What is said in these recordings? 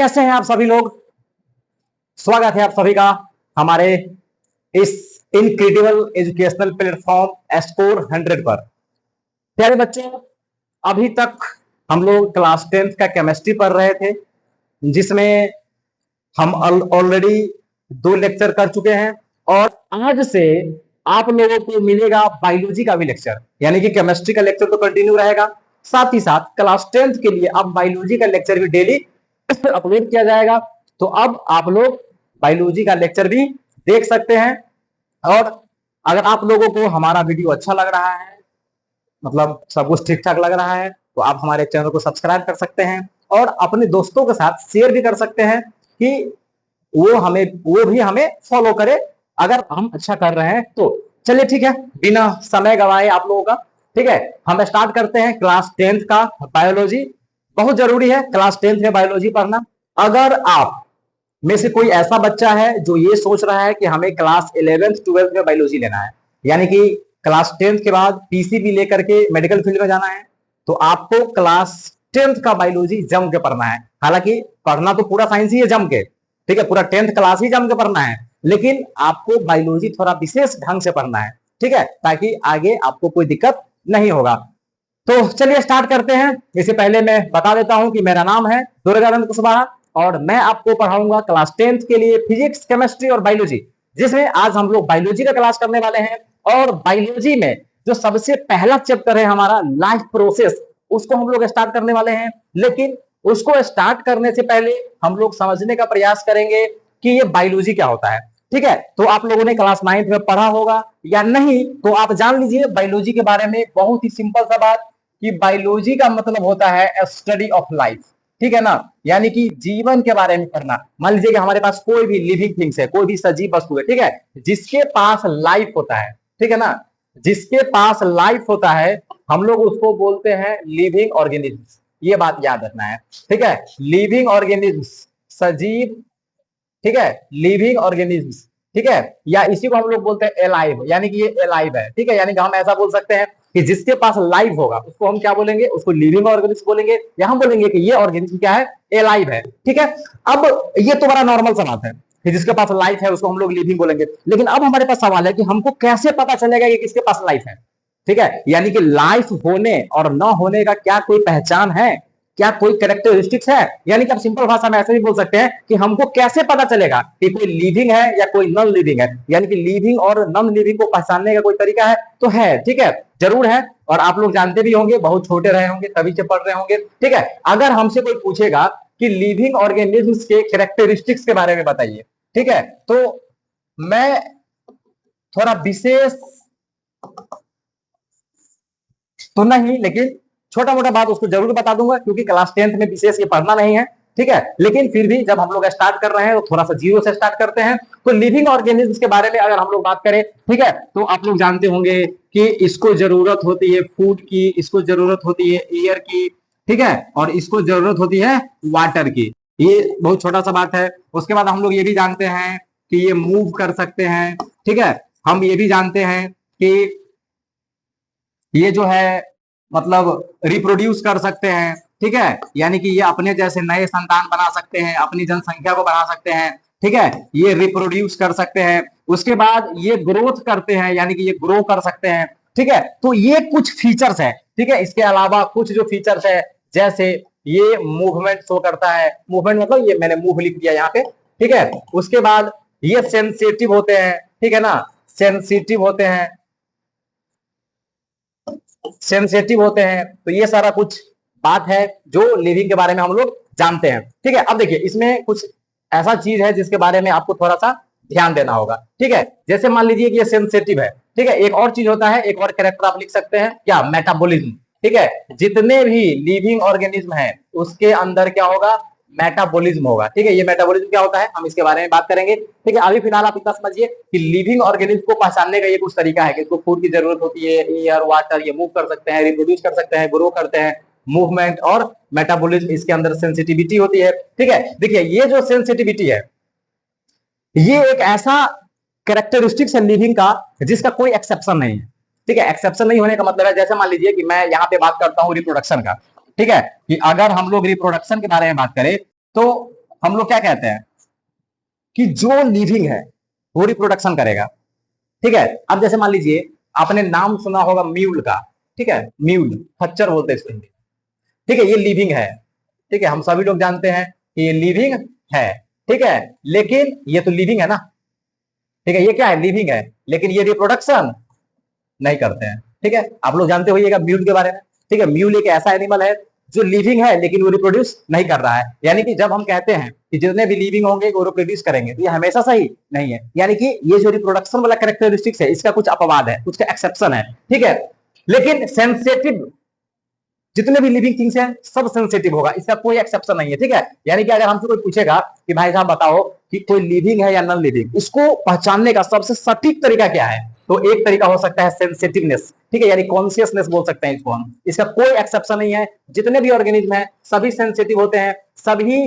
कैसे हैं आप सभी लोग। स्वागत है आप सभी का हमारे इस इनक्रेडिबल एजुकेशनल प्लेटफॉर्म स्कोर 100 पर। प्यारे बच्चों, अभी तक हम लोग क्लास 10th का केमिस्ट्री पढ़ रहे थे, जिसमें हम ऑलरेडी 2 लेक्चर कर चुके हैं और आज से आप लोगों को मिलेगा बायोलॉजी का भी लेक्चर, यानी कि केमिस्ट्री का लेक्चर तो कंटिन्यू रहेगा, साथ ही साथ क्लास 10th के लिए अब बायोलॉजी का लेक्चर भी डेली अपलोड किया जाएगा। तो अब आप लोग बायोलॉजी का लेक्चर भी देख सकते हैं। और अगर आप लोगों को हमारा वीडियो अच्छा लग रहा है, मतलब सब कुछ ठीक ठाक लग रहा है, तो आप हमारे चैनल को सब्सक्राइब कर सकते हैं और अपने दोस्तों के साथ शेयर भी कर सकते हैं कि वो भी हमें फॉलो करे अगर हम अच्छा कर रहे हैं तो। चलिए ठीक है, बिना समय गवाए आप लोगों का, ठीक है, हम स्टार्ट करते हैं क्लास 10th का बायोलॉजी। बहुत जरूरी है क्लास 10th में बायोलॉजी पढ़ना। अगर आप में से कोई ऐसा बच्चा है जो ये सोच रहा है कि हमें क्लास 11th 12th में बायोलॉजी लेना है, यानी कि क्लास 10th के बाद पीसीबी लेकर के मेडिकल फील्ड में जाना है, तो आपको क्लास 10th का बायोलॉजी जम के पढ़ना है। हालांकि पढ़ना तो पूरा साइंस ही है जम के, ठीक है, पूरा 10th क्लास ही जम के पढ़ना है, लेकिन आपको बायोलॉजी थोड़ा विशेष ढंग से पढ़ना है, ठीक है, ताकि आगे आपको कोई दिक्कत नहीं होगा। तो चलिए स्टार्ट करते हैं। इससे पहले मैं बता देता हूं कि मेरा नाम है दुर्गानंद कुशवाहा और मैं आपको पढ़ाऊंगा क्लास 10th के लिए फिजिक्स, केमिस्ट्री और बायोलॉजी, जिसमें आज हम लोग बायोलॉजी का क्लास करने वाले हैं। और बायोलॉजी में जो सबसे पहला चैप्टर है हमारा लाइफ प्रोसेस, उसको हम लोग स्टार्ट करने वाले हैं। लेकिन उसको स्टार्ट करने से पहले हम लोग समझने का प्रयास करेंगे कि ये बायोलॉजी क्या होता है, ठीक है। तो आप लोगों ने क्लास 9th में पढ़ा होगा या नहीं, तो आप जान लीजिए बायोलॉजी के बारे में बहुत ही सिंपल सा बात कि बायोलॉजी का मतलब होता है स्टडी ऑफ लाइफ, ठीक है ना, यानी कि जीवन के बारे में पढ़ना। मान लीजिए कि हमारे पास कोई भी लिविंग थिंग्स है, कोई भी सजीव वस्तु है, ठीक है, जिसके पास लाइफ होता है, ठीक है ना, जिसके पास लाइफ होता है हम लोग उसको बोलते हैं लिविंग ऑर्गेनिज्म। ये बात याद रखना है, ठीक है, लिविंग ऑर्गेनिज्म, सजीव, ठीक है, लिविंग ऑर्गेनिज्म, ठीक है, या इसी को हम लोग बोलते हैं एलाइव, यानी कि ये एलाइव है, ठीक है, यानी कि हम ऐसा बोल सकते हैं कि जिसके पास लाइफ होगा उसको हम क्या बोलेंगे, उसको लिविंग ऑर्गेनिज्म बोलेंगे, या हम बोलेंगे कि ये ऑर्गेनिज्म क्या है, एलाइव है, ठीक है। अब ये तो बड़ा नॉर्मल सा बात है कि जिसके पास लाइफ है उसको हम लोग लिविंग बोलेंगे। लेकिन अब हमारे पास सवाल है कि हमको कैसे पता चलेगा कि किसके पास लाइफ है, ठीक है, यानी कि लाइफ होने और न होने का क्या कोई पहचान है, क्या कोई कैरेक्टरिस्टिक्स है, यानी कि आप सिंपल भाषा में ऐसे भी बोल सकते हैं कि हमको कैसे पता चलेगा कि कोई लिविंग है या कोई नॉन लिविंग है, यानी कि लिविंग और नॉन लिविंग को पहचानने का कोई तरीका है, तो है, ठीक है, जरूर है। और आप लोग जानते भी होंगे, बहुत छोटे रहे होंगे तभी से पढ़ रहे होंगे, ठीक है। अगर हमसे कोई पूछेगा कि लिविंग ऑर्गेनिज्म्स के कैरेक्टरिस्टिक्स के बारे में बताइए, ठीक है, तो मैं थोड़ा विशेष तो नहीं, लेकिन छोटा मोटा बात उसको जरूर बता दूंगा, क्योंकि क्लास 10th में विशेष ये पढ़ना नहीं है, ठीक है। लेकिन फिर भी जब हम लोग स्टार्ट कर रहे हैं तो थोड़ा सा जीरो से स्टार्ट करते हैं। तो लिविंग ऑर्गेनिज्म्स के बारे में अगर हम लोग बात करें, ठीक है, तो आप लोग जानते होंगे कि इसको जरूरत होती है फूड की, इसको जरूरत होती है एयर की, ठीक है, और इसको जरूरत होती है वाटर की। ये बहुत छोटा सा बात है। उसके बाद हम लोग ये भी जानते हैं कि ये मूव कर सकते हैं, ठीक है, हम ये भी जानते हैं कि ये जो है मतलब रिप्रोड्यूस कर सकते हैं, ठीक है, यानी कि ये अपने जैसे नए संतान बना सकते हैं, अपनी जनसंख्या को बढ़ा सकते हैं, ठीक है, ये रिप्रोड्यूस कर सकते हैं। उसके बाद ये ग्रोथ करते हैं, यानी कि ये ग्रो कर सकते हैं, ठीक है। तो ये कुछ फीचर्स है, ठीक है। इसके अलावा कुछ जो फीचर्स है, जैसे ये मूवमेंट शो करता है, मूवमेंट मतलब ये मैंने मूव लिख दिया यहाँ पे, ठीक है। उसके बाद ये सेंसिटिव होते हैं, ठीक है ना, सेंसिटिव होते हैं, सेंसिटिव होते हैं। तो ये सारा कुछ बात है जो लिविंग के बारे में हम लोग जानते हैं, ठीक है। अब देखिए इसमें कुछ ऐसा चीज है जिसके बारे में आपको थोड़ा सा ध्यान देना होगा, ठीक है। जैसे मान लीजिए कि ये सेंसिटिव है, ठीक है। एक और चीज होता है, एक और कैरेक्टर आप लिख सकते हैं क्या, मेटाबॉलिज्म, ठीक है। जितने भी लिविंग ऑर्गेनिज्म है उसके अंदर क्या होगा, मेटाबॉलिज्म होगा, ठीक है। ये मेटाबॉलिज्म क्या होता है हम इसके बारे में बात करेंगे, ठीक है। अभी फिलहाल आप इतना समझिए कि लिविंग ऑर्गेनिज्म को पहचानने का ये कुछ तरीका है कि इसको फूड की जरूरत होती है, एयर, वाटर, ये मूव कर सकते हैं, रिप्रोड्यूस कर सकते हैं, ग्रो करते हैं, मूवमेंट और मेटाबॉलिज्म, इसके अंदर सेंसिटिविटी होती है, ठीक है। देखिए ये जो सेंसिटिविटी है ये एक ऐसा कैरेक्टरिस्टिक्स है लिविंग का जिसका कोई एक्सेप्शन नहीं है, ठीक है। एक्सेप्शन नहीं होने का मतलब है, जैसे मान लीजिए कि मैं यहाँ पे बात करता हूँ रिप्रोडक्शन का, ठीक है, कि अगर हम लोग रिप्रोडक्शन के बारे में बात करें तो हम लोग क्या कहते हैं कि जो लिविंग है वो रिप्रोडक्शन करेगा। ठीक है, अब जैसे मान लीजिए आपने नाम सुना होगा म्यूल का। ठीक है, म्यूल, खच्चर बोलते हैं इसको हिंदी। ठीक है, ये लिविंग है। ठीक है, हम सभी लोग जानते हैं कि ये लिविंग है। ठीक है, लेकिन ये तो लिविंग है ना। ठीक है, ये क्या है, लिविंग है, लेकिन ये रिप्रोडक्शन नहीं करते हैं। ठीक है, आप लोग जानते होइएगा म्यूल के बारे में। ठीक है, म्यूल एक ऐसा एनिमल है जो लिविंग है लेकिन वो रिप्रोड्यूस नहीं कर रहा है। यानी कि जब हम कहते हैं कि जितने भी लिविंग होंगे वो रिप्रोड्यूस करेंगे, तो ये हमेशा सही नहीं है। यानी कि ये जो रिप्रोडक्शन वाला कैरेक्टरिस्टिक्स है इसका कुछ अपवाद है, कुछ एक्सेप्शन है। ठीक है, लेकिन सेंसिटिव जितने भी लिविंग थिंग्स हैं सब सेंसिटिव होगा, इसका कोई एक्सेप्शन नहीं है। ठीक है, यानी कि अगर हमसे कोई पूछेगा कि भाई साहब बताओ कि कोई लिविंग है या नॉन लिविंग, इसको पहचानने का सबसे सटीक तरीका क्या है, तो एक तरीका हो सकता है सेंसिटिवनेस। ठीक है, यानी कॉन्शियसनेस बोल सकते हैं इसको हम। इसका कोई एक्सेप्शन नहीं है, जितने भी ऑर्गेनिज्म है सभी सेंसिटिव होते हैं, सभी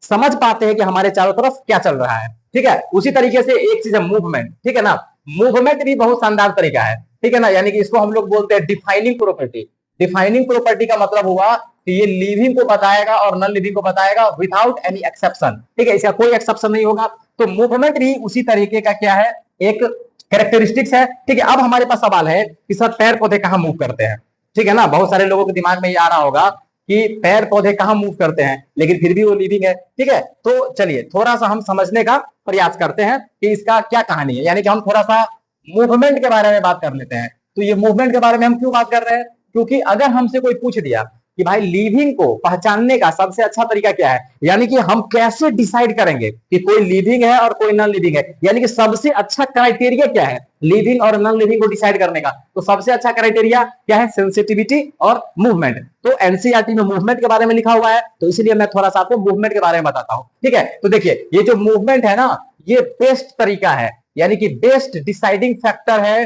समझ पाते हैं कि हमारे चारों तरफ क्या चल रहा है। ठीक है, उसी तरीके से एक चीज है मूवमेंट। ठीक है ना, मूवमेंट भी बहुत शानदार तरीका है। ठीक है ना, यानी कि इसको हम लोग बोलते हैं डिफाइनिंग प्रॉपर्टी। डिफाइनिंग प्रॉपर्टी का मतलब हुआ कि ये लिविंग को बताएगा और नॉन लिविंग को बताएगा विदाउट एनी एक्सेप्शन। ठीक है, इसका कोई एक्सेप्शन नहीं होगा। तो मूवमेंट भी उसी तरीके का क्या है, एक कैरेक्टरिस्टिक्स है। ठीक है, अब हमारे पास सवाल है कि सर पैर पौधे कहां मूव करते हैं। ठीक है ना, बहुत सारे लोगों के दिमाग में ये आ रहा होगा कि पैर पौधे कहां मूव करते हैं, लेकिन फिर भी वो लिविंग है। ठीक है, तो चलिए थोड़ा सा हम समझने का प्रयास करते हैं कि इसका क्या कहानी है। यानी कि हम थोड़ा सा मूवमेंट के बारे में बात कर लेते हैं। तो ये मूवमेंट के बारे में हम क्यों बात कर रहे हैं, क्योंकि अगर हमसे कोई पूछ दिया कि भाई लिविंग को पहचानने का सबसे अच्छा तरीका क्या है, यानी कि हम कैसे डिसाइड करेंगे कि कोई लिविंग है और कोई नॉन लिविंग है, यानी कि सबसे अच्छा क्राइटेरिया क्या है लिविंग और नॉन लिविंग को डिसाइड करने का, तो सबसे अच्छा क्राइटेरिया क्या है, सेंसिटिविटी और मूवमेंट। तो एनसीईआरटी में मूवमेंट के बारे में लिखा हुआ है, तो इसलिए मैं थोड़ा सा आपको मूवमेंट के बारे में बताता हूं। ठीक है, तो देखिए ये जो मूवमेंट है ना, ये बेस्ट तरीका है, यानी कि बेस्ट डिसाइडिंग फैक्टर है,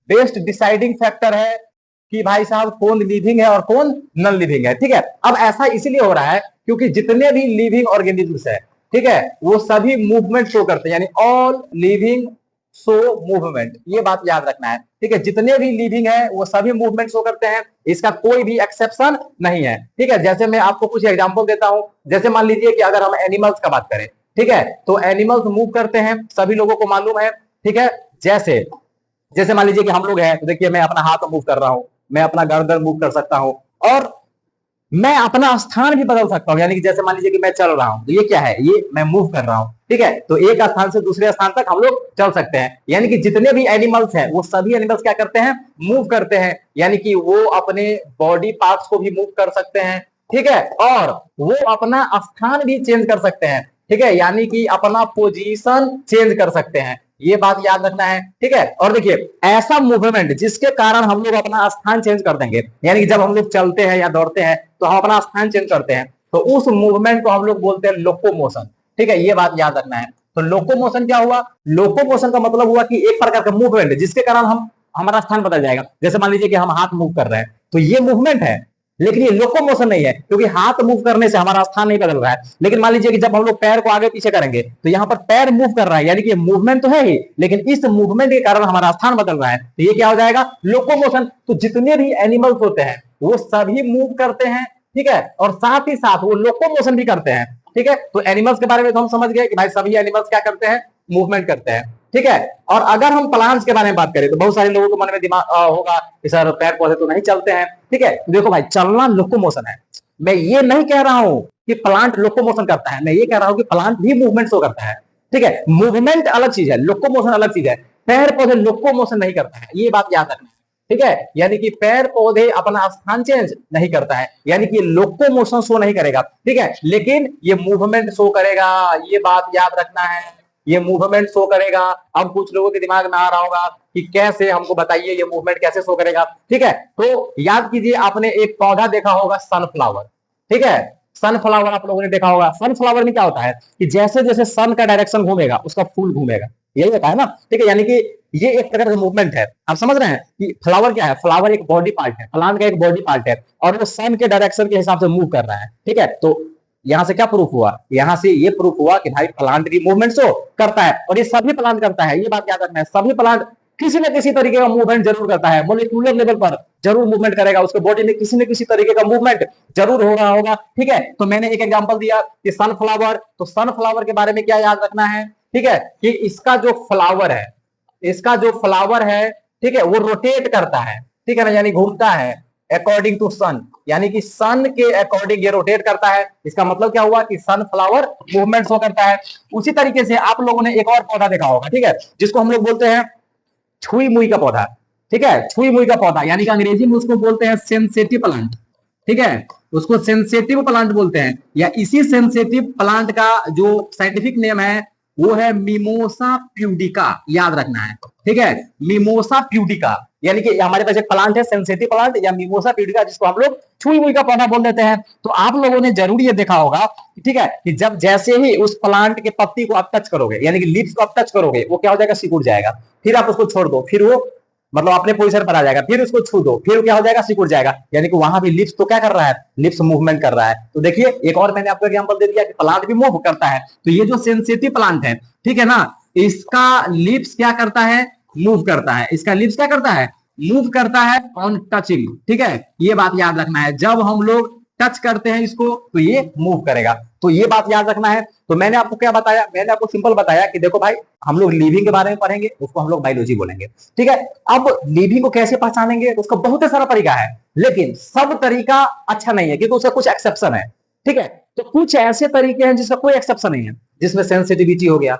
बेस्ट डिसाइडिंग फैक्टर है कि भाई साहब कौन लिविंग है और कौन नॉन लिविंग है। ठीक है, अब ऐसा इसलिए हो रहा है क्योंकि जितने भी लिविंग ऑर्गेनिजम्स है, ठीक है, वो सभी मूवमेंट शो करते हैं, यानी ऑल लिविंग शो मूवमेंट, ये बात याद रखना है। ठीक है, जितने भी लिविंग है वो सभी मूवमेंट शो करते हैं, इसका कोई भी एक्सेप्शन नहीं है। ठीक है, जैसे मैं आपको कुछ एग्जांपल देता हूं, जैसे मान लीजिए कि अगर हम एनिमल्स का बात करें, ठीक है, तो एनिमल्स मूव करते हैं, सभी लोगों को मालूम है। ठीक है, जैसे जैसे मान लीजिए कि हम लोग हैं, तो देखिए मैं अपना हाथ मूव कर रहा हूं, मैं अपना गर्दन मूव कर सकता हूं, और मैं अपना स्थान भी बदल सकता हूं। यानी कि जैसे मान लीजिए कि मैं चल रहा हूं, तो ये क्या है, ये मैं मूव कर रहा हूं। ठीक है, तो एक स्थान से दूसरे स्थान तक हम लोग चल सकते हैं। यानी कि जितने भी एनिमल्स हैं वो सभी एनिमल्स क्या करते हैं, मूव करते हैं, यानी कि वो अपने बॉडी पार्ट्स को भी मूव कर सकते हैं। ठीक है, और वो अपना स्थान भी चेंज कर सकते हैं। ठीक है, यानी कि अपना पोजीशन चेंज कर सकते हैं, ये बात याद रखना है। ठीक है, और देखिए ऐसा मूवमेंट जिसके कारण हम लोग अपना स्थान चेंज कर देंगे, यानी कि जब हम लोग चलते हैं या दौड़ते हैं तो हम अपना स्थान चेंज करते हैं, तो उस मूवमेंट को हम लोग बोलते हैं लोकोमोशन। ठीक है, ये बात याद रखना है। तो लोकोमोशन क्या हुआ, लोकोमोशन का मतलब हुआ कि एक प्रकार का मूवमेंट जिसके कारण हम हमारा स्थान बदल जाएगा। जैसे मान लीजिए कि हम हाथ मूव कर रहे हैं, तो ये मूवमेंट है, लेकिन ये लोकोमोशन नहीं है, क्योंकि हाथ मूव करने से हमारा स्थान नहीं बदल रहा है। लेकिन मान लीजिए कि जब हम लोग पैर को आगे पीछे करेंगे, तो यहाँ पर पैर मूव कर रहा है, यानी कि मूवमेंट तो है ही, लेकिन इस मूवमेंट के कारण हमारा स्थान बदल रहा है, तो ये क्या हो जाएगा, लोकोमोशन। तो जितने भी एनिमल्स होते हैं वो सभी मूव करते हैं। ठीक है, और साथ ही साथ वो लोकोमोशन भी करते हैं। ठीक है, तो एनिमल्स के बारे में तो हम समझ गए कि भाई सभी एनिमल्स क्या करते हैं, मूवमेंट करते हैं। ठीक है, और अगर हम प्लांट्स के बारे में बात करें तो बहुत सारे लोगों के मन में दिमाग होगा कि सर पैर पौधे तो नहीं चलते हैं। ठीक है, देखो भाई चलना लोकोमोशन है, मैं ये नहीं कह रहा हूं कि प्लांट लोकोमोशन करता है, मैं ये कह रहा हूं कि प्लांट भी मूवमेंट शो करता है। ठीक है, मूवमेंट अलग चीज है, लोकोमोशन अलग चीज है। पैर पौधे लोकोमोशन नहीं करता है, ये बात याद रखना है। ठीक है, यानी कि पैर पौधे अपना स्थान चेंज नहीं करता है, यानी कि लोकोमोशन शो नहीं करेगा। ठीक है, लेकिन ये मूवमेंट शो करेगा, ये बात याद रखना है, ये मूवमेंट शो करेगा। अब कुछ लोगों के दिमाग में आ रहा होगा कि कैसे, हमको बताइए ये मूवमेंट कैसे शो करेगा। ठीक है, तो याद कीजिए आपने एक पौधा देखा होगा सनफ्लावर। ठीक है, सनफ्लावर आप लोगों ने देखा होगा। सनफ्लावर में क्या होता है कि जैसे जैसे सन का डायरेक्शन घूमेगा उसका फूल घूमेगा, यही होता है ना। ठीक है, यानी कि ये एक प्रकार का मूवमेंट है। आप समझ रहे हैं कि फ्लावर क्या है, फ्लावर एक बॉडी पार्ट है, प्लांट का एक बॉडी पार्ट है, और वो सन के डायरेक्शन के हिसाब से मूव कर रहा है। ठीक है, तो यहां से क्या प्रूफ हुआ, यहां से ये प्रूफ हुआ कि भाई प्लांट भी मूवमेंट शो करता है, और ये सभी प्लांट करता है, ये बात याद रखना है। सभी प्लांट किसी न किसी तरीके का मूवमेंट जरूर करता है, मोलिकुलर लेवल पर जरूर मूवमेंट करेगा, उसके बॉडी में किसी न किसी तरीके का मूवमेंट जरूर हो रहा होगा। ठीक है, तो मैंने एक एग्जांपल दिया कि सनफ्लावर, तो सनफ्लावर के बारे में क्या याद रखना है, ठीक है, कि इसका जो फ्लावर है, इसका जो फ्लावर है, ठीक है, वो रोटेट करता है, ठीक है ना, यानी घूमता है अकॉर्डिंग टू सन, यानी कि सन के अकॉर्डिंग ये रोटेट करता है। इसका मतलब क्या हुआ कि सनफ्लावर मूवमेंट शो करता है। उसी तरीके से आप लोगों ने एक और पौधा देखा होगा, ठीक है, जिसको हम लोग बोलते हैं छुई मुई का पौधा, ठीक है, छुई मुई का पौधा, यानी कि अंग्रेजी में उसको बोलते हैं सेंसिटिव प्लांट, ठीक है, उसको सेंसिटिव प्लांट बोलते हैं, या इसी सेंसिटिव प्लांट का जो साइंटिफिक नेम है वो है मिमोसा प्यूडिका, याद रखना है, ठीक है, मिमोसा प्यूडिका, यानी कि हमारे पास एक प्लांट है सेंसिटिव प्लांट या मिमोसा प्यूडिका, जिसको हम लोग छुई मुई का पौधा बोल देते हैं। तो आप लोगों ने जरूर ये देखा होगा, ठीक है, कि जब जैसे ही उस प्लांट के पत्ती को आप टच करोगे, यानी कि लीव्स को आप टच करोगे, वो क्या हो जाएगा, सिकुड़ जाएगा, फिर आप उसको छोड़ दो, फिर वो मतलब अपने पोजीशन पर आ जाएगा, फिर उसको छू दो, फिर क्या हो जाएगा, सिकुड़ जाएगा, यानी कि वहां भी लिप्स तो क्या कर रहा है, लिप्स मूवमेंट कर रहा है। तो देखिए एक और मैंने आपको एग्जांपल दे दिया कि प्लांट भी मूव करता है। तो ये जो सेंसिटिव प्लांट है, ठीक है ना, इसका लिप्स क्या करता है, मूव करता है, इसका लिप्स क्या करता है, मूव करता है ऑन टचिंग, ठीक है, ये बात याद रखना है, जब हम लोग टच करते हैं इसको तो ये मूव करेगा, तो ये बात याद रखना है। तो मैंने आपको क्या बताया, मैंने आपको सिंपल बताया कि देखो भाई, हम लोग लिविंग के बारे में पढ़ेंगे, उसको हम लोग बायोलॉजी बोलेंगे, ठीक है। अब लिविंग को कैसे पहचानेंगे, उसका बहुत सारा तरीका है, लेकिन सब तरीका अच्छा नहीं है, क्योंकि उसका कुछ एक्सेप्शन है, ठीक है। तो कुछ ऐसे तरीके हैं जिसका कोई एक्सेप्शन नहीं है, जिसमें सेंसिटिविटी हो गया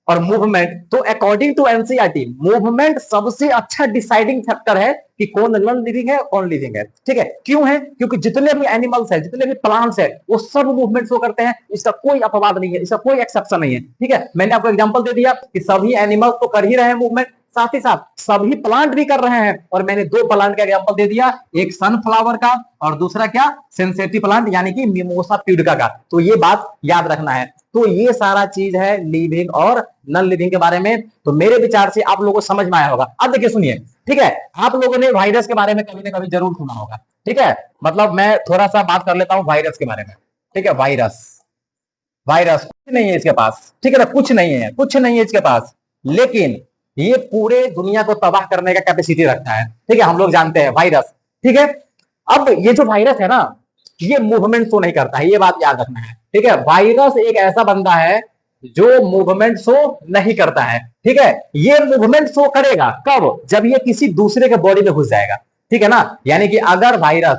और मूवमेंट। तो अकॉर्डिंग टू एनसीईआरटी मूवमेंट सबसे अच्छा डिसाइडिंग फैक्टर है कि कौन नॉन लिविंग है, कौन लिविंग है, ठीक है। क्यों है, क्योंकि जितने भी एनिमल्स है, जितने भी प्लांट्स है, वो सब मूवमेंट शो करते हैं, इसका कोई अपवाद नहीं है, इसका कोई एक्सेप्शन नहीं है, ठीक है। मैंने आपको एग्जांपल दे दिया कि सभी एनिमल्स तो कर ही रहे हैं मूवमेंट, साथ ही साथ सभी प्लांट भी कर रहे हैं, और मैंने दो प्लांट का एग्जांपल दे दिया, एक सनफ्लावर का और दूसरा क्या, सेंसिटिव प्लांट यानी कि मिमोसा प्यूडिका का। तो ये बात याद रखना है। तो ये सारा चीज है लिविंग और नॉन लिविंग के बारे में। तो मेरे विचार से आप लोगों को समझ में आया होगा। अब देखिए सुनिए, ठीक है, आप लोगों ने वायरस के बारे में कभी ना कभी जरूर सुना होगा, ठीक है, मतलब मैं थोड़ा सा बात कर लेता हूं वायरस के बारे में, ठीक है। वायरस, वायरस कुछ नहीं है इसके पास, ठीक है ना, कुछ नहीं है, कुछ नहीं है इसके पास, लेकिन ये पूरे दुनिया को तबाह करने का कैपेसिटी रखता है, ठीक है, हम लोग जानते हैं वायरस, ठीक है। अब ये जो वायरस है ना, ये मूवमेंट शो नहीं करता है, ये बात याद रखना है, ठीक है। वायरस एक ऐसा बंदा है जो मूवमेंट शो नहीं करता है, ठीक है। ये मूवमेंट शो करेगा कब, जब ये किसी दूसरे के बॉडी में घुस जाएगा, ठीक है ना, यानी कि अगर वायरस,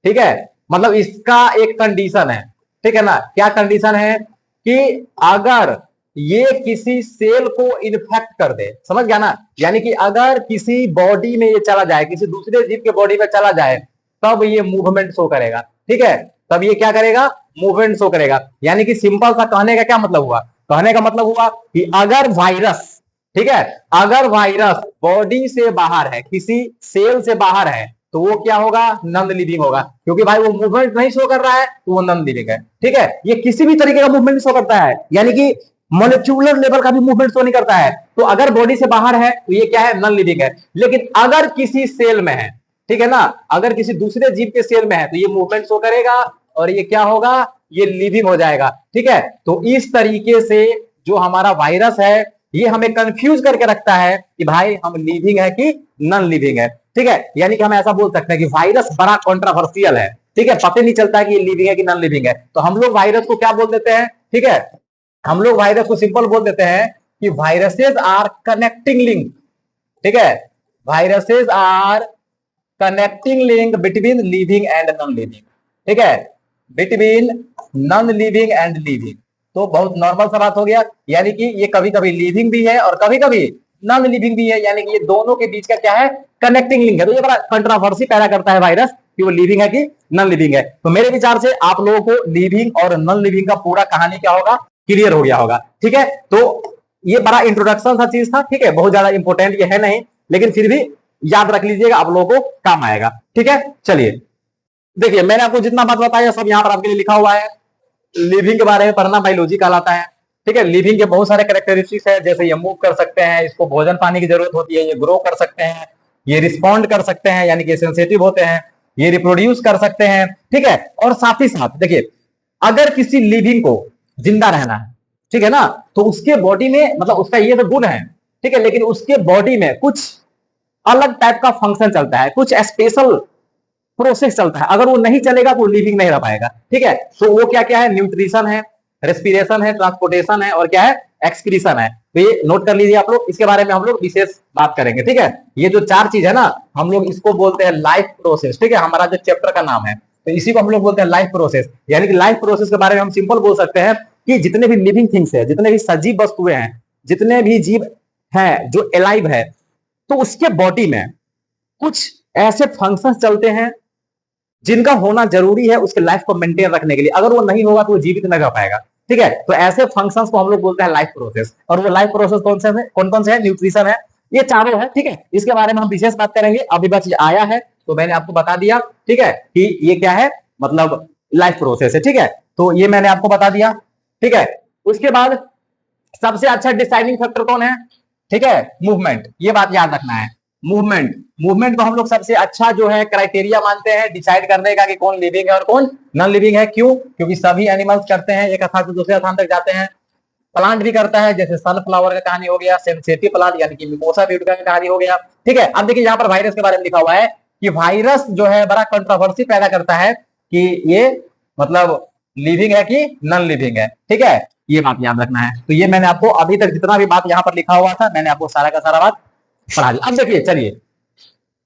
ठीक है, मतलब इसका एक कंडीशन है, ठीक है ना, क्या कंडीशन है कि अगर ये किसी सेल को इन्फेक्ट कर दे, समझ गया ना, यानी कि अगर किसी बॉडी में ये चला जाए, किसी दूसरे जीव के बॉडी में चला जाए, तब ये मूवमेंट शो करेगा, ठीक है, तब ये क्या करेगा, मूवमेंट शो करेगा। यानी कि सिंपल सा कहने का क्या मतलब हुआ, कहने का मतलब हुआ कि अगर वायरस, ठीक है, अगर वायरस बॉडी से बाहर है, किसी सेल से बाहर है, तो वो क्या होगा, नॉन लिविंग होगा, क्योंकि भाई वो मूवमेंट नहीं शो कर रहा है, तो वो नॉन लिविंग है, ठीक है। ये किसी भी तरीके का मूवमेंट शो करता है, यानी कि मॉलिक्यूलर लेवल का भी मूवमेंट शो नहीं करता है। तो अगर बॉडी से बाहर है तो ये क्या है, नॉन लिविंग है। लेकिन अगर किसी सेल में है, ठीक है ना, अगर किसी दूसरे जीव के सेल में है, तो ये मूवमेंट शो करेगा और ये क्या होगा, ये लिविंग हो जाएगा, ठीक है। तो इस तरीके से जो हमारा वायरस है, ये हमें कंफ्यूज करके रखता है कि भाई हम लिविंग है कि नॉन लिविंग है, ठीक है। यानी कि हम ऐसा बोल सकते हैं कि वायरस बड़ा कंट्रोवर्शियल है, ठीक है, पता नहीं चलता है कि ये लिविंग है कि नॉन लिविंग है। तो हम लोग वायरस को क्या बोल देते हैं, ठीक है, हम लोग वायरस को सिंपल बोल देते हैं कि वायरसेस आर कनेक्टिंग लिंक, ठीक है, viruses are connecting link between living and non living, ठीक है, between non living and living. तो बहुत नॉर्मल सा बात हो गया, यानी कि ये कभी कभी लिविंग भी है और कभी कभी नॉन लिविंग भी है, यानी कि ये दोनों के बीच का क्या है, कनेक्टिंग लिंक है। तो ये बड़ा कंट्रोवर्सी पैदा करता है वायरस कि वो लिविंग है कि नॉन लिविंग है। तो मेरे विचार से आप लोगों को लिविंग और नॉन लिविंग का पूरा कहानी क्या होगा, क्लियर हो गया होगा, ठीक है। तो ये बड़ा इंट्रोडक्शन सा चीज था, ठीक है, बहुत ज्यादा इंपॉर्टेंट ये है नहीं, लेकिन फिर भी याद रख लीजिएगा, आप लोगों को काम आएगा, ठीक है। चलिए देखिए, मैंने आपको जितना बात बताया सब यहां पर आपके लिए लिखा हुआ है। लिविंग के बारे में पढ़ना बायोलॉजी कहलाता है, ठीक है। लिविंग के बहुत सारे कैरेक्टरिस्टिक्स है, जैसे ये मूव कर सकते हैं, इसको भोजन पानी की जरूरत होती है, ये ग्रो कर सकते हैं, ये रिस्पॉन्ड कर सकते हैं, यानी कि सेंसिटिव होते हैं, ये रिप्रोड्यूस कर सकते हैं, ठीक है। और साथ ही साथ देखिए, अगर किसी लिविंग को जिंदा रहना है, ठीक है ना, तो उसके बॉडी में मतलब उसका ये तो गुण है ठीक है, लेकिन उसके बॉडी में कुछ अलग टाइप का फंक्शन चलता है, कुछ स्पेशल प्रोसेस चलता है। अगर वो नहीं चलेगा तो वो लिविंग नहीं रह पाएगा। ठीक है, तो वो क्या क्या है, न्यूट्रिशन है, रेस्पिरेशन है, ट्रांसपोर्टेशन है और क्या है, एक्सक्रीशन है। तो ये नोट कर लीजिए आप लोग, इसके बारे में हम लोग विशेष बात करेंगे। ठीक है, ये जो चार चीज है ना, हम लोग इसको बोलते हैं लाइफ प्रोसेस। ठीक है, हमारा जो चैप्टर का नाम है, तो इसी को हम लोग बोलते हैं लाइफ प्रोसेस। यानी कि लाइफ प्रोसेस के बारे में हम सिंपल बोल सकते हैं कि जितने भी लिविंग थिंग्स है, जितने भी सजीव वस्तुएं हैं, जितने भी जीव हैं जो एलाइव है, तो उसके बॉडी में कुछ ऐसे फंक्शंस चलते हैं जिनका होना जरूरी है उसके लाइफ को मेंटेन रखने के लिए। अगर वो नहीं होगा तो वो जीवित नहीं रह पाएगा। ठीक है, तो ऐसे फंक्शंस को हम लोग बोलते हैं लाइफ प्रोसेस। और वो लाइफ प्रोसेस कौन कौन से है, न्यूट्रिशन है, ये चारों है। ठीक है, इसके बारे में हम विशेष बात करेंगे। अभी बस आया है तो मैंने आपको बता दिया, ठीक है, कि ये क्या है, मतलब लाइफ प्रोसेस है। ठीक है, तो ये मैंने आपको बता दिया। ठीक है, उसके बाद सबसे अच्छा डिसाइडिंग फैक्टर कौन है, ठीक है, मूवमेंट। ये बात याद रखना है, मूवमेंट। मूवमेंट को हम लोग सबसे अच्छा जो है क्राइटेरिया मानते हैं डिसाइड करने का कि कौन लिविंग है और कौन नॉन लिविंग है। क्यों? क्योंकि सभी एनिमल्स करते हैं, एक स्थान से दूसरे स्थान तक जाते हैं। प्लांट भी करता है, जैसे सनफ्लावर का कहानी हो गया, सेंसेटिव प्लांट यानी कि मिमोसा ब्यूटिका का कहानी हो गया। ठीक है, अब देखिए यहाँ पर वायरस के बारे में लिखा हुआ है कि वायरस जो है बड़ा कंट्रोवर्सी पैदा करता है कि ये मतलब लिविंग है कि नॉन लिविंग है। ठीक है, ये बात याद रखना है। तो ये मैंने आपको अभी तक जितना भी बात यहाँ पर लिखा हुआ था, मैंने आपको सारा का सारा बात पढ़ा दिया। अब देखिए, चलिए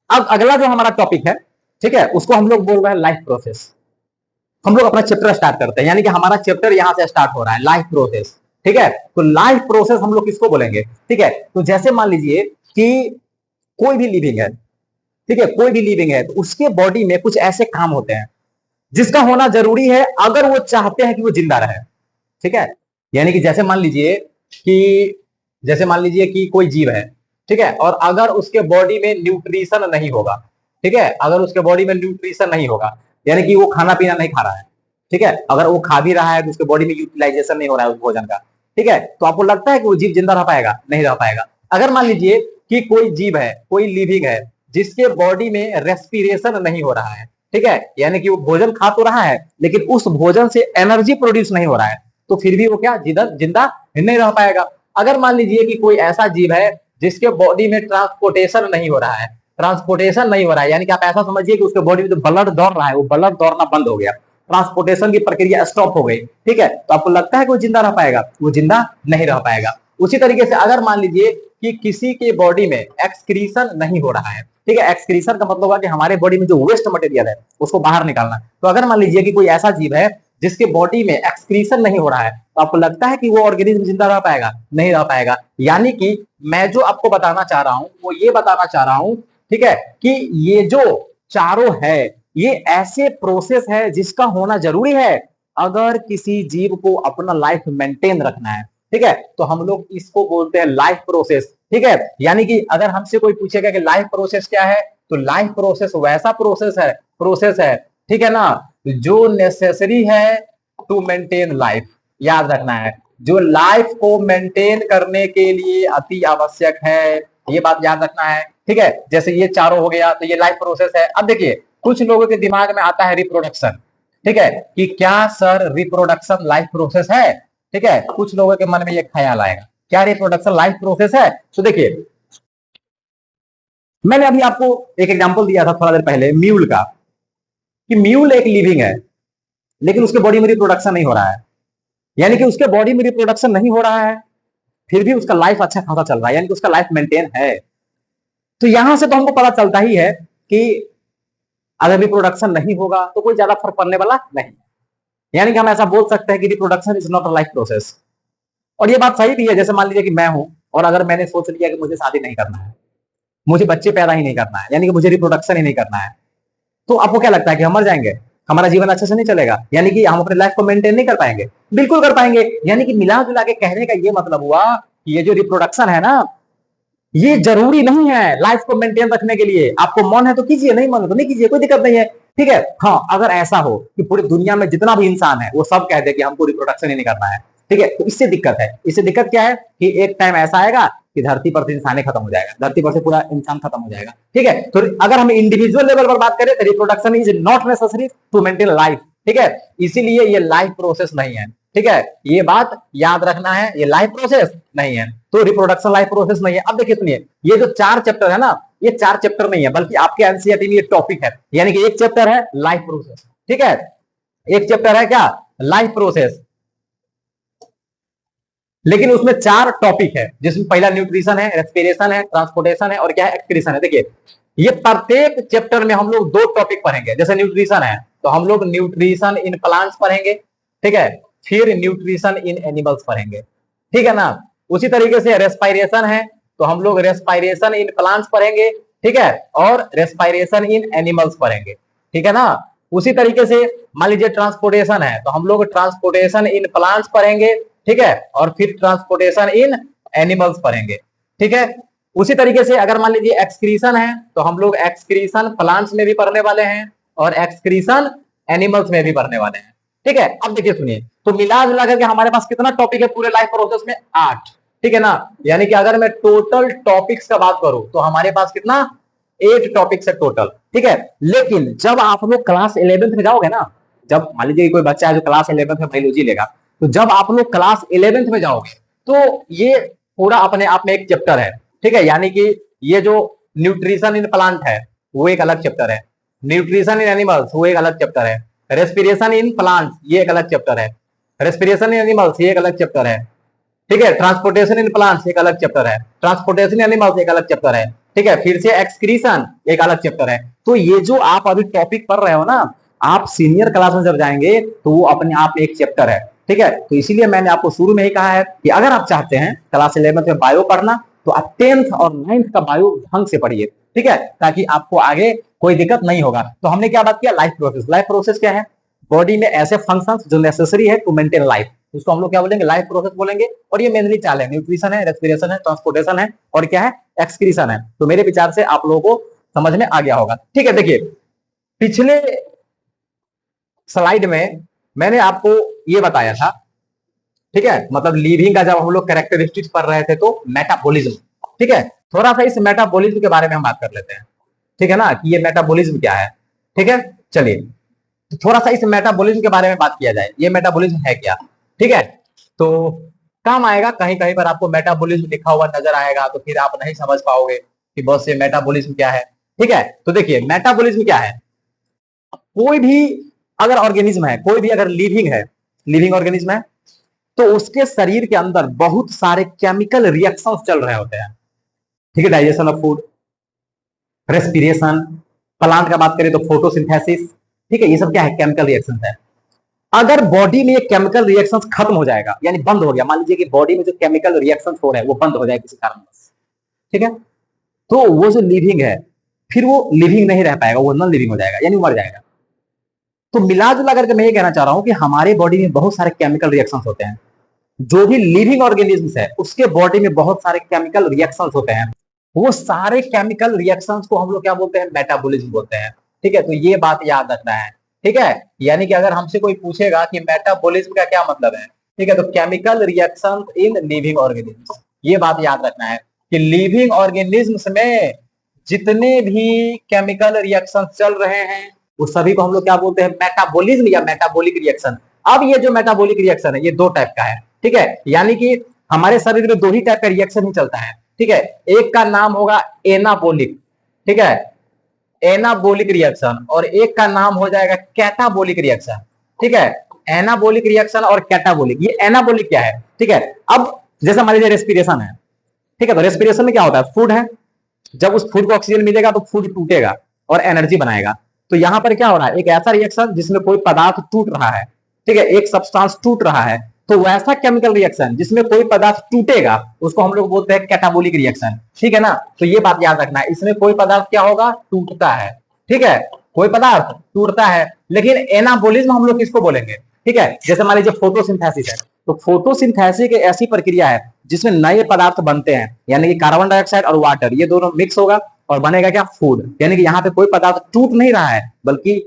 अब अगला जो हमारा टॉपिक है, ठीक है, उसको हम लोग बोल रहे हैं लाइफ प्रोसेस। हम लोग अपना चैप्टर स्टार्ट करते हैं, यानी कि हमारा चैप्टर यहां से स्टार्ट हो रहा है, लाइफ प्रोसेस। ठीक है, तो लाइफ प्रोसेस हम लोग किसको बोलेंगे? ठीक है, तो जैसे मान लीजिए कि कोई भी लिविंग है, ठीक है, कोई भी लिविंग है, तो उसके बॉडी में कुछ ऐसे काम होते हैं जिसका होना जरूरी है अगर वो चाहते हैं कि वो जिंदा रहे। ठीक है, यानी कि जैसे मान लीजिए कि कोई जीव है, ठीक है, और अगर उसके बॉडी में न्यूट्रिशन नहीं होगा, ठीक है, अगर उसके बॉडी में न्यूट्रिशन नहीं होगा, यानी कि वो खाना पीना नहीं खा रहा है, ठीक है, अगर वो खा भी रहा है तो उसके बॉडी में यूटिलाइजेशन नहीं हो रहा है उस भोजन का, ठीक है, तो आपको लगता है कि वो जीव जिंदा रह पाएगा? नहीं रह पाएगा। अगर मान लीजिए कि कोई जीव है, कोई लिविंग है, जिसके बॉडी में रेस्पिरेशन नहीं हो रहा है, ठीक है, यानी कि वो भोजन खा तो रहा है लेकिन उस भोजन से एनर्जी प्रोड्यूस नहीं हो रहा है, तो फिर भी वो क्या जिंदा नहीं रह पाएगा। अगर मान लीजिए कि कोई ऐसा जीव है जिसके बॉडी में ट्रांसपोर्टेशन नहीं हो रहा है, ट्रांसपोर्टेशन नहीं हो रहा है, यानी कि आप ऐसा समझिए कि उसके बॉडी में जो ब्लड दौड़ रहा है वो ब्लड दौड़ना बंद हो गया, ट्रांसपोर्टेशन की प्रक्रिया स्टॉप हो गई, ठीक है, तो आपको लगता है कि वो जिंदा रह पाएगा? वो जिंदा नहीं रह पाएगा। उसी तरीके से अगर मान लीजिए कि किसी के बॉडी में एक्सक्रीशन नहीं हो रहा है, ठीक है, एक्सक्रीशन का मतलब है कि हमारे बॉडी में जो वेस्ट मटेरियल है उसको बाहर निकालना। तो अगर मान लीजिए कि कोई ऐसा जीव है जिसके बॉडी में एक्सक्रीशन नहीं हो रहा है, तो आपको लगता है कि वो ऑर्गेनिज्म जिंदा रह पाएगा? नहीं रह पाएगा। यानी कि मैं जो आपको बताना चाह रहा हूं वो ये बताना चाह रहा हूं, ठीक है, कि ये जो चारों है ये ऐसे प्रोसेस है जिसका होना जरूरी है अगर किसी जीव को अपना लाइफ मेंटेन रखना है। ठीक है, तो हम लोग इसको बोलते हैं लाइफ प्रोसेस। ठीक है, यानी कि अगर हमसे कोई पूछेगा कि लाइफ प्रोसेस क्या है, तो लाइफ प्रोसेस वैसा प्रोसेस है, ठीक है ना, जो नेसेसरी है टू मेंटेन लाइफ। याद रखना है, जो लाइफ को मेंटेन करने के लिए अति आवश्यक है, ये बात याद रखना है। ठीक है, जैसे ये चारों हो गया तो ये लाइफ प्रोसेस है। अब देखिए कुछ लोगों के दिमाग में आता है रिप्रोडक्शन, ठीक है, कि क्या सर रिप्रोडक्शन लाइफ प्रोसेस है? ठीक है, कुछ लोगों के मन में ये ख्याल आएगा, क्या रिप्रोडक्शन लाइफ प्रोसेस है? तो देखिए मैंने अभी आपको एक एग्जांपल दिया था थोड़ा देर पहले म्यूल का, कि म्यूल एक लिविंग है लेकिन उसके बॉडी में रिप्रोडक्शन नहीं हो रहा है, यानी कि उसके बॉडी में रिप्रोडक्शन नहीं हो रहा है फिर भी उसका लाइफ अच्छा खासा चल रहा है, यानी कि उसका लाइफ मेंटेन है। तो यहां से तो हमको पता चलता ही है कि अगर रिप्रोडक्शन नहीं होगा तो कोई ज्यादा फर्क पड़ने वाला नहीं, यानी कि हम ऐसा बोल सकते हैं कि reproduction is not a life process. और ये बात सही भी है। जैसे मान लीजिए कि मैं हूं और अगर मैंने सोच लिया कि मुझे शादी नहीं करना है, मुझे बच्चे पैदा ही नहीं करना है, यानी कि मुझे रिप्रोडक्शन ही नहीं करना है, तो आपको क्या लगता है कि हम मर जाएंगे? हमारा जीवन अच्छे से नहीं चलेगा, यानी कि हम अपने लाइफ को मेंटेन नहीं कर पाएंगे? बिल्कुल कर पाएंगे। यानी कि मिला जुला के कहने का ये मतलब हुआ कि ये जो रिप्रोडक्शन है ना, ये जरूरी नहीं है लाइफ को मेंटेन रखने के लिए। आपको मन है तो कीजिए, नहीं मन है तो नहीं कीजिए, कोई दिक्कत नहीं है। ठीक है, हाँ, अगर ऐसा हो कि पूरी दुनिया में जितना भी इंसान है वो सब कह दे कि हमको रिप्रोडक्शन ही नहीं करना है, ठीक है, तो इससे दिक्कत है। इससे दिक्कत क्या है कि एक टाइम ऐसा आएगा कि धरती पर से इंसान खत्म हो जाएगा, धरती पर से पूरा इंसान खत्म हो जाएगा। ठीक है, तो अगर हम इंडिविजुअल लेवल पर बात करें तो reproduction is not necessary to maintain life. ठीक है, इसीलिए ये लाइफ प्रोसेस नहीं है। ठीक है, ये बात याद रखना है। ये लाइफ प्रोसेस नहीं है, तो रिप्रोडक्शन लाइफ प्रोसेस नहीं है। अब देखिए सुनिए, ये जो 4 चैप्टर है ना, ये 4 चैप्टर नहीं है, बल्कि आपके एनसीईआरटी में ये टॉपिक है। यानी कि एक चैप्टर है लाइफ प्रोसेस, ठीक है, एक चैप्टर है क्या, लाइफ प्रोसेस, लेकिन उसमें 4 टॉपिक है, जिसमें पहला न्यूट्रिशन है, रेस्पिरेशन है, ट्रांसपोर्टेशन है और क्या है, एक्सक्रीशन है। देखिए ये प्रत्येक चैप्टर में हम लोग 2 टॉपिक पढ़ेंगे। जैसे न्यूट्रिशन है तो हम लोग न्यूट्रिशन इन प्लांट्स पढ़ेंगे, ठीक है, फिर न्यूट्रिशन इन एनिमल्स पढ़ेंगे, ठीक है ना। उसी तरीके से रेस्पायरेशन है तो हम लोग रेस्पायरेशन इन प्लांट्स पढ़ेंगे, ठीक है, और रेस्पायरेशन इन एनिमल्स पढ़ेंगे, ठीक है ना। उसी तरीके से मान लीजिए ट्रांसपोर्टेशन है तो हम लोग ट्रांसपोर्टेशन इन प्लांट्स पढ़ेंगे, ठीक है, और फिर ट्रांसपोर्टेशन इन एनिमल्स पढ़ेंगे, ठीक है। उसी तरीके से अगर मान लीजिए एक्सक्रीशन है तो हम लोग एक्सक्रीशन प्लांट्स में भी पढ़ने वाले हैं और एक्सक्रीशन एनिमल्स में भी पढ़ने वाले हैं, ठीक है। अब देखिए सुनिए, तो मिला जुला करके हमारे पास कितना टॉपिक है पूरे लाइफ प्रोसेस में, 8, ठीक है ना। यानी कि अगर मैं टोटल टॉपिक्स का बात करूं तो हमारे पास कितना, 8 टॉपिक्स है टोटल, ठीक है। लेकिन जब आप लोग क्लास 11th में जाओगे ना, जब मान लीजिए कोई बच्चा है जो क्लास 11th में बायोलॉजी लेगा, तो जब आप लोग क्लास 11th में जाओगे तो ये पूरा अपने आप में एक चैप्टर है, ठीक है। यानी कि ये जो न्यूट्रिशन इन प्लांट है वो एक अलग चैप्टर है, न्यूट्रिशन इन एनिमल्स वो एक अलग चैप्टर है, रेस्पिरेशन इन प्लांट ये एक अलग चैप्टर है, रेस्पिरेशन इन एनिमल्स ये एक अलग चैप्टर है, ठीक है, ट्रांसपोर्टेशन इन प्लांट्स एक अलग चैप्टर है, ट्रांसपोर्टेशन एनिमल्स एक अलग चैप्टर है, ठीक है, फिर से एक्सक्रीशन एक अलग चैप्टर है। तो ये जो आप अभी टॉपिक पढ़ रहे हो ना, आप सीनियर क्लास में जब जाएंगे तो वो अपने आप में एक चैप्टर है, ठीक है। तो इसीलिए मैंने आपको शुरू में ही कहा है कि अगर आप चाहते हैं क्लास 11th में बायो पढ़ना तो आप 10th और 9th का बायो ढंग से पढ़िए, ठीक है, ताकि आपको आगे कोई दिक्कत नहीं होगा। तो हमने क्या बात किया, लाइफ प्रोसेस। लाइफ प्रोसेस क्या है, बॉडी में ऐसे फंक्शंस जो नेसेसरी है टू मेंटेन लाइफ, उसको हम लोग क्या बोलेंगे, लाइफ प्रोसेस बोलेंगे। और ये मेनली 4 है, न्यूट्रिशन है, रेस्पिरेशन है, ट्रांसपोर्टेशन है और क्या है, एक्सक्रीशन है। तो मेरे विचार से आप लोगों को समझ में आ गया होगा, ठीक है। देखिए पिछले स्लाइड में मैंने आपको ये बताया था, ठीक है, मतलब लिविंग का जब हम लोग कैरेक्टरिस्टिक्स पढ़ रहे थे तो मेटाबॉलिज्म, ठीक है, थोड़ा सा इस मेटाबॉलिज्म के बारे में हम बात कर लेते हैं, ठीक है ना, कि ये मेटाबॉलिज्म क्या है, ठीक है। चलिए तो थोड़ा सा इस मेटाबॉलिज्म के बारे में बात किया जाए, ये मेटाबॉलिज्म है क्या, ठीक है। तो काम आएगा, कहीं कहीं पर आपको मेटाबॉलिज्म लिखा हुआ नजर आएगा तो फिर आप नहीं समझ पाओगे कि बॉस ये मेटाबॉलिज्म क्या है, ठीक है। तो देखिए मेटाबॉलिज्म क्या है, कोई भी अगर ऑर्गेनिज्म है, कोई भी अगर लिविंग है, लिविंग ऑर्गेनिज्म है, तो उसके शरीर के अंदर बहुत सारे केमिकल रिएक्शंस चल रहे होते हैं, ठीक है। Digestion of food, respiration, plant का बात करें तो फोटोसिंथेसिस, ठीक है, ये सब क्या है, केमिकल रिएक्शंस है। अगर बॉडी में ये केमिकल रिएक्शंस खत्म हो जाएगा, यानी बंद हो गया, मान लीजिए कि बॉडी में जो केमिकल रिएक्शंस हो रहे हैं वो बंद हो जाए किसी कारण, ठीक है, तो वो जो लिविंग है फिर वो लिविंग नहीं रह पाएगा, वो नॉन लिविंग हो जाएगा, यानी मर जाएगा। तो मिला जुला करके मैं ये कहना चाह रहा हूं कि हमारे बॉडी में बहुत सारे केमिकल रिएक्शंस होते हैं, जो भी लिविंग ऑर्गेनिज्म है उसके बॉडी में बहुत सारे केमिकल रिएक्शंस होते हैं, वो सारे केमिकल रिएक्शंस को हम लोग क्या बोलते हैं, मेटाबॉलिज्म बोलते हैं, ठीक है। तो ये बात याद रखना है, ठीक है। यानी कि अगर हमसे कोई पूछेगा कि मेटाबॉलिज्म का क्या मतलब है, ठीक है, तो chemical reaction in living organism, ये बात याद रखना है कि लिविंग ऑर्गेनिज्म में जितने भी केमिकल रिएक्शन चल रहे हैं उस सभी को हम लोग क्या बोलते हैं, मेटाबॉलिज्म या मेटाबॉलिक रिएक्शन। अब ये जो मेटाबॉलिक रिएक्शन है ये 2 टाइप का है, ठीक है, यानी कि हमारे शरीर में 2 ही टाइप का रिएक्शन ही चलता है, ठीक है। एक का नाम होगा एनाबोलिक, ठीक है, एनाबोलिक रिएक्शन, और एक का नाम हो जाएगा कैटाबोलिक रिएक्शन, ठीक है। एनाबोलिक रिएक्शन और कैटाबोलिक, ये एनाबोलिक क्या है, ठीक है। अब जैसा मान लीजिए रेस्पिरेशन है, ठीक है, तो रेस्पिरेशन में क्या होता है, फूड है, जब उस फूड को ऑक्सीजन मिलेगा तो फूड टूटेगा और एनर्जी बनाएगा। तो यहां पर क्या हो रहा है, एक ऐसा रिएक्शन जिसमें कोई पदार्थ टूट रहा है, ठीक है, एक सब्सटेंस टूट रहा है, तो वैसा केमिकल रिएक्शन जिसमें कोई पदार्थ टूटेगा उसको हम लोग बोलते हैं कैटाबोलिक रिएक्शन, ठीक है ना। तो ये बात याद रखना है, इसमें कोई पदार्थ क्या होगा, टूटता है, ठीक है, कोई पदार्थ टूटता है। लेकिन एनाबोलिज्म हम लोग किसको बोलेंगे, ठीक है, जैसे मान लीजिए फोटोसिंथेसिस है, तो फोटोसिंथेसिस एक ऐसी प्रक्रिया है जिसमें नए पदार्थ बनते हैं, यानी कि कार्बन डाइऑक्साइड और वाटर ये दोनों मिक्स होगा और बनेगा क्या, फूड। यानी कि यहाँ पे कोई पदार्थ टूट नहीं रहा है बल्कि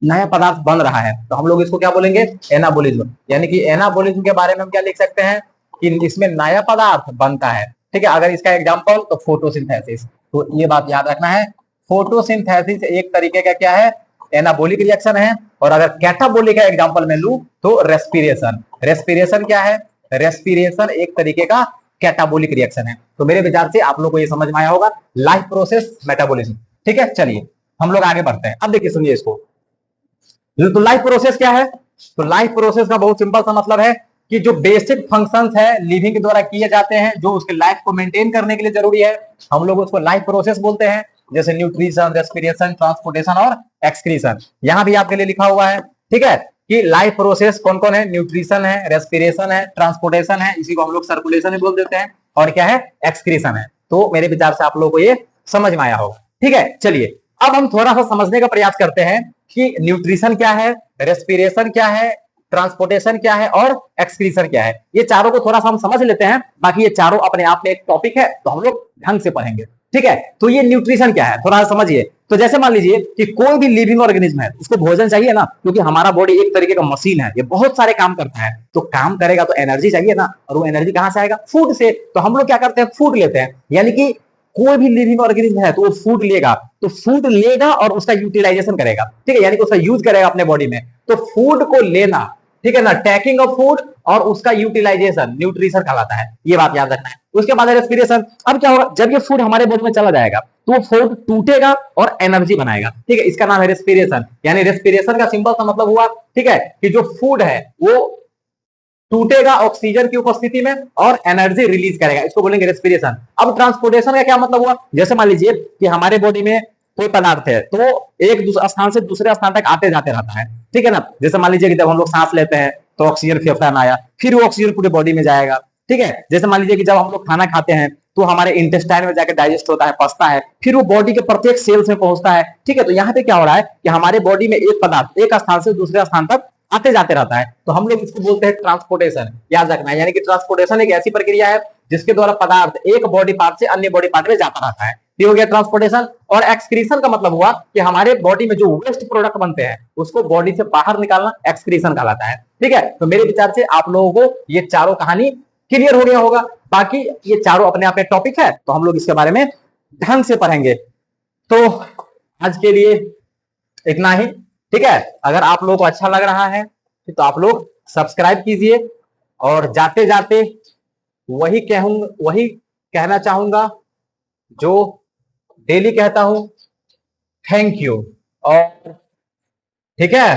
नया पदार्थ बन रहा है, तो हम लोग इसको क्या बोलेंगे, एनाबोलिज्म। यानी कि एनाबोलिज्म के बारे में हम क्या लिख सकते हैं कि इसमें नया पदार्थ बनता है, ठीक है। अगर इसका एग्जांपल तो फोटोसिंथेसिस, तो ये बात याद रखना है, फोटोसिंथेसिस एक तरीके का क्या है, एनाबॉलिक रिएक्शन है। और अगर कैटाबॉलिक का एग्जांपल मैं लूं तो रेस्पिरेशन। रेस्पिरेशन क्या है? रेस्पिरेशन एक तरीके का कैटाबॉलिक रिएक्शन है। तो मेरे विचार से आप लोग को ये समझ में आया होगा, लाइफ प्रोसेस, मेटाबॉलिज्म। ठीक है, चलिए हम लोग आगे बढ़ते हैं। अब देखिए सुनिए इसको, तो लाइफ प्रोसेस क्या है? तो लाइफ प्रोसेस का बहुत सिंपल सा मतलब है कि जो बेसिक फंक्शंस है लिविंग के द्वारा किए जाते हैं, जो उसके लाइफ को मेंटेन करने के लिए जरूरी है, हम लोग उसको लाइफ प्रोसेस बोलते हैं। जैसे न्यूट्रिशन, रेस्पिरेशन, ट्रांसपोर्टेशन और एक्सक्रीशन। यहां भी आपके लिए लिखा हुआ है, ठीक है, कि लाइफ प्रोसेस कौन कौन है? न्यूट्रिशन है, रेस्पिरेशन है, ट्रांसपोर्टेशन है, इसी को हम लोग सर्कुलेशन भी बोल देते हैं, और क्या है? एक्सक्रीशन है। तो मेरे विचार से आप लोगों को ये समझ में आया होगा। ठीक है, चलिए अब हम थोड़ा सा समझने का प्रयास करते हैं कि न्यूट्रिशन क्या है, रेस्पिरेशन क्या है, ट्रांसपोर्टेशन क्या है और एक्सक्रीशन क्या है। ये चारों को थोड़ा सा हम समझ लेते हैं, बाकी ये चारों अपने आप में एक टॉपिक है, तो हम लोग ढंग से पढ़ेंगे। ठीक है, तो ये न्यूट्रिशन क्या है थोड़ा सा समझिए। तो जैसे मान लीजिए कि कोई भी लिविंग ऑर्गेनिज्म है, उसको भोजन चाहिए ना, क्योंकि हमारा बॉडी एक तरीके का मशीन है, ये बहुत सारे काम करता है। तो काम करेगा तो एनर्जी चाहिए ना, और वो एनर्जी कहां से आएगा? फूड से। तो हम लोग क्या करते हैं? फूड लेते हैं। यानी कि कोई भी लिविंग ऑर्गेनिज्म है तो वो फूड लेगा, तो फूड लेगा और उसका यूटिलाइजेशन करेगा। ठीक है, यानी कि उसका यूज करेगा अपने बॉडी में। तो फूड को लेना, ठीक है ना, टेकिंग ऑफ फूड, और उसका यूटिलाइजेशन न्यूट्रिशन कहलाता है। ये बात याद रखना है। उसके बाद रेस्पिरेशन। अब क्या होगा? जब ये फूड हमारे बॉडी में चला जाएगा तो वो फूड टूटेगा और एनर्जी बनाएगा। ठीक है, इसका नाम है रेस्पिरेशन। यानी रेस्पिरेशन का सिंपल सा मतलब हुआ, ठीक है, कि जो फूड है वो टूटेगा ऑक्सीजन की उपस्थिति में और एनर्जी रिलीज करेगा, इसको बोलेंगे रेस्पिरेशन। अब ट्रांसपोर्टेशन का क्या मतलब हुआ? जैसे मान लीजिए कि हमारे बॉडी में कोई पदार्थ है, तो एक स्थान से दूसरे स्थान तक आते जाते रहता है। ठीक है ना, जैसे मान लीजिए कि जब हम लोग सांस लेते हैं तो ऑक्सीजन फेफड़ा में आया, फिर वो ऑक्सीजन पूरे बॉडी में जाएगा। ठीक है, जैसे मान लीजिए कि जब हम लोग खाना खाते हैं तो हमारे इंटेस्टाइन में जाकर डाइजेस्ट होता है, पचता है, फिर वो बॉडी के प्रत्येक सेल्स में पहुंचता है। ठीक है, तो यहाँ पे क्या हो रहा है कि हमारे बॉडी में एक पदार्थ एक स्थान से दूसरे स्थान तक आते जाते रहता है, तो हम लोग इसको बोलते हैं ट्रांसपोर्टेशन। याद रखना है, यानी कि ट्रांसपोर्टेशन एक ऐसी प्रक्रिया है जिसके द्वारा पदार्थ एक बॉडी पार्ट से अन्य बॉडी पार्ट में जाता रहता है। ये हो गया ट्रांसपोर्टेशन। और एक्सक्रीशन का मतलब हुआ कि हमारे बॉडी में जो वेस्ट प्रोडक्ट बनते हैं उसको बॉडी से बाहर निकालना एक्सक्रीशन कहलाता है। ठीक है, तो मेरे विचार से आप लोगों को ये चारों कहानी क्लियर हो गया होगा। बाकी ये चारों अपने आप में टॉपिक है, तो हम लोग इसके बारे में ढंग से पढ़ेंगे। तो आज के लिए इतना ही। ठीक है, अगर आप लोगों को अच्छा लग रहा है तो आप लोग सब्सक्राइब कीजिए, और जाते जाते वही कहना चाहूंगा जो डेली कहता हूं, थैंक यू। और ठीक है,